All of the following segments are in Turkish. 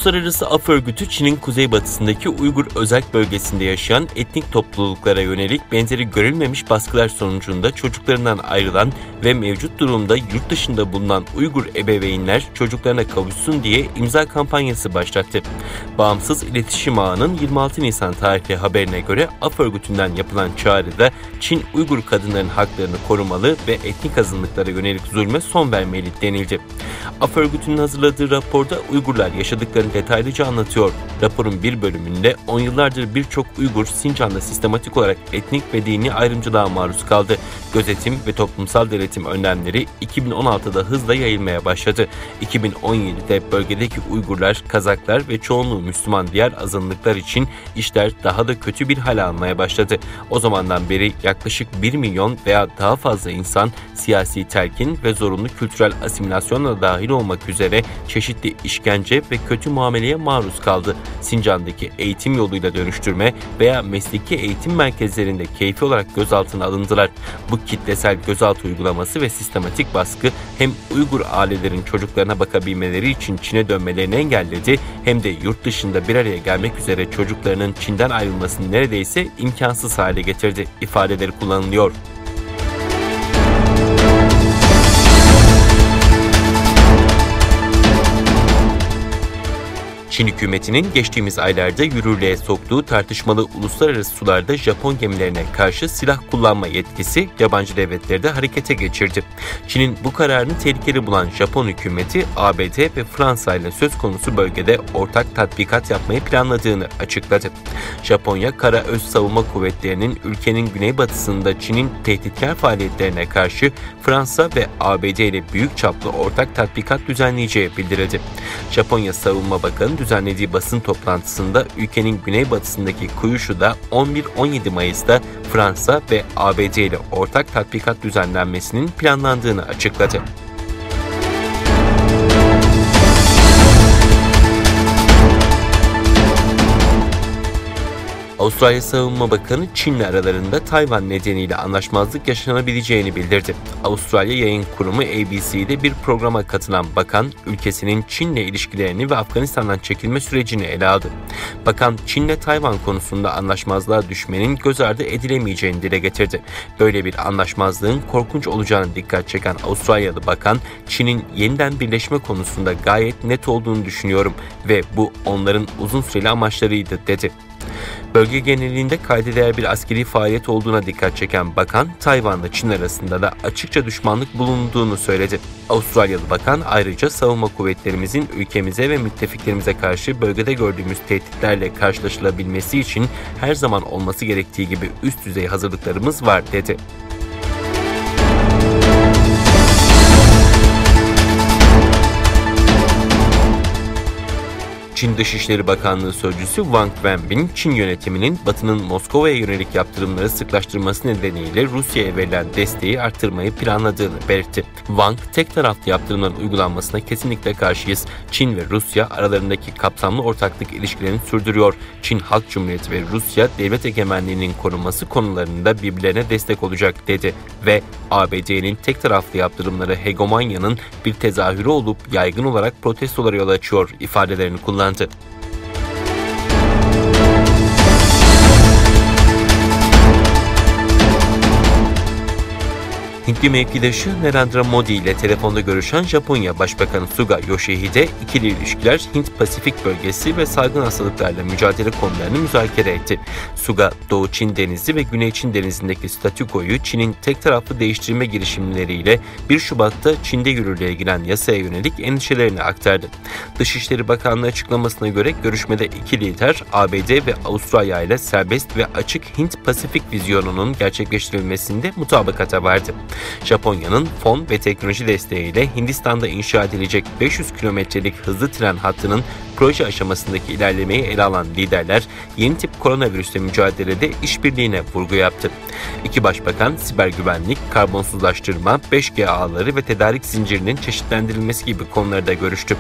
Uluslararası Af Örgütü, Çin'in kuzeybatısındaki Uygur özerk bölgesinde yaşayan etnik topluluklara yönelik benzeri görülmemiş baskılar sonucunda çocuklarından ayrılan ve mevcut durumda yurt dışında bulunan Uygur ebeveynler çocuklarına kavuşsun diye imza kampanyası başlattı. Bağımsız İletişim Ağı'nın 26 Nisan tarihli haberine göre Af Örgütü'nden yapılan çağrıda Çin Uygur kadınların haklarını korumalı ve etnik azınlıklara yönelik zulme son vermeli denildi. Af Örgütü'nün hazırladığı raporda Uygurlar yaşadıklarını detaylıca anlatıyor. Raporun bir bölümünde 10 yıllardır birçok Uygur Sincan'da sistematik olarak etnik ve dini ayrımcılığa maruz kaldı. Gözetim ve toplumsal denetim önlemleri 2016'da hızla yayılmaya başladı. 2017'de bölgedeki Uygurlar, Kazaklar ve çoğunluğu Müslüman diğer azınlıklar için işler daha da kötü bir hal almaya başladı. O zamandan beri yaklaşık 1 milyon veya daha fazla insan siyasi telkin ve zorunlu kültürel asimilasyonla dahil olmak üzere çeşitli işkence ve kötü muameleye maruz kaldı. Sincan'daki eğitim yoluyla dönüştürme veya mesleki eğitim merkezlerinde keyfi olarak gözaltına alındılar. Bu kitlesel gözaltı uygulaması ve sistematik baskı hem Uygur ailelerin çocuklarına bakabilmeleri için Çin'e dönmelerini engelledi, hem de yurt dışında bir araya gelmek üzere çocuklarının Çin'den ayrılmasını neredeyse imkansız hale getirdi ifadeleri kullanılıyor. Çin hükümetinin geçtiğimiz aylarda yürürlüğe soktuğu tartışmalı uluslararası sularda Japon gemilerine karşı silah kullanma yetkisi yabancı devletleri de harekete geçirdi. Çin'in bu kararını tehlikeli bulan Japon hükümeti ABD ve Fransa ile söz konusu bölgede ortak tatbikat yapmayı planladığını açıkladı. Japonya Kara Öz Savunma Kuvvetleri'nin ülkenin güneybatısında Çin'in tehditkar faaliyetlerine karşı Fransa ve ABD ile büyük çaplı ortak tatbikat düzenleyeceği bildirildi. Japonya Savunma Bakanı düzenlediği basın toplantısında ülkenin güneybatısındaki Kyushu'da 11-17 Mayıs'ta Fransa ve ABD ile ortak tatbikat düzenlenmesinin planlandığını açıkladı. Avustralya Savunma Bakanı Çin'le aralarında Tayvan nedeniyle anlaşmazlık yaşanabileceğini bildirdi. Avustralya Yayın Kurumu ABC'de bir programa katılan bakan, ülkesinin Çin'le ilişkilerini ve Afganistan'dan çekilme sürecini ele aldı. Bakan, Çin'le Tayvan konusunda anlaşmazlığa düşmenin göz ardı edilemeyeceğini dile getirdi. Böyle bir anlaşmazlığın korkunç olacağını dikkat çeken Avustralyalı bakan, Çin'in yeniden birleşme konusunda gayet net olduğunu düşünüyorum ve bu onların uzun süreli amaçlarıydı dedi. Bölge genelinde kayda değer bir askeri faaliyet olduğuna dikkat çeken bakan, Tayvan'la Çin arasında da açıkça düşmanlık bulunduğunu söyledi. Avustralyalı bakan ayrıca savunma kuvvetlerimizin ülkemize ve müttefiklerimize karşı bölgede gördüğümüz tehditlerle karşılaşılabilmesi için her zaman olması gerektiği gibi üst düzey hazırlıklarımız var dedi. Çin Dışişleri Bakanlığı Sözcüsü Wang Wenbin, Çin yönetiminin Batı'nın Moskova'ya yönelik yaptırımları sıklaştırması nedeniyle Rusya'ya verilen desteği arttırmayı planladığını belirtti. Wang, tek taraflı yaptırımların uygulanmasına kesinlikle karşıyız. Çin ve Rusya aralarındaki kapsamlı ortaklık ilişkilerini sürdürüyor. Çin Halk Cumhuriyeti ve Rusya devlet egemenliğinin korunması konularında birbirlerine destek olacak dedi ve ABD'nin tek taraflı yaptırımları hegemonyanın bir tezahürü olup yaygın olarak protestolara yol açıyor ifadelerini kullandı. Hintli mevkidaşı Narendra Modi ile telefonda görüşen Japonya Başbakanı Suga Yoshihide, ikili ilişkiler, Hint-Pasifik bölgesi ve salgın hastalıklarla mücadele konularını müzakere etti. Suga, Doğu Çin Denizi ve Güney Çin Denizi'ndeki statükoyu Çin'in tek taraflı değiştirme girişimleriyle 1 Şubat'ta Çin'de yürürlüğe giren yasaya yönelik endişelerini aktardı. Dışişleri Bakanlığı açıklamasına göre görüşmede iki lider ABD ve Avustralya ile serbest ve açık Hint-Pasifik vizyonunun gerçekleştirilmesinde mutabakata vardı. Japonya'nın fon ve teknoloji desteğiyle Hindistan'da inşa edilecek 500 kilometrelik hızlı tren hattının proje aşamasındaki ilerlemeyi ele alan liderler yeni tip koronavirüsle mücadelede işbirliğine vurgu yaptı. İki başbakan siber güvenlik, karbonsuzlaştırma, 5G ağları ve tedarik zincirinin çeşitlendirilmesi gibi konularda görüştü.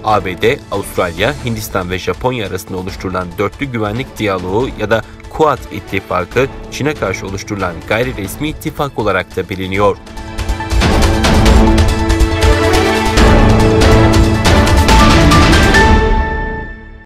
ABD, Avustralya, Hindistan ve Japonya arasında oluşturulan dörtlü güvenlik diyaloğu ya da Quad ittifakı, Çin'e karşı oluşturulan gayri resmi ittifak olarak da biliniyor.